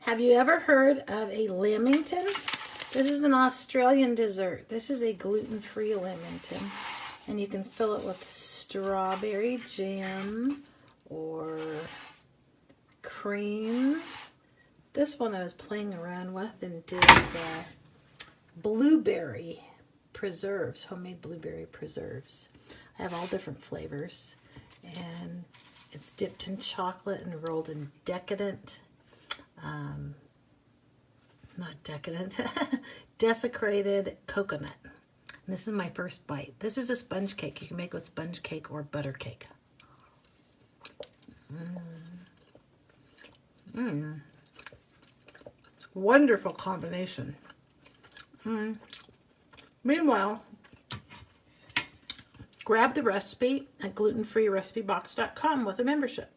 Have you ever heard of a lamington? This is an Australian dessert. This is a gluten-free lamington. And you can fill it with strawberry jam or cream. This one I was playing around with and did blueberry preserves, homemade blueberry preserves. I have all different flavors. And it's dipped in chocolate and rolled in decadent, not decadent, desecrated coconut. And this is my first bite. This is a sponge cake. You can make with sponge cake or butter cake. Wonderful combination. Meanwhile, grab the recipe at glutenfreerecipebox.com with a membership.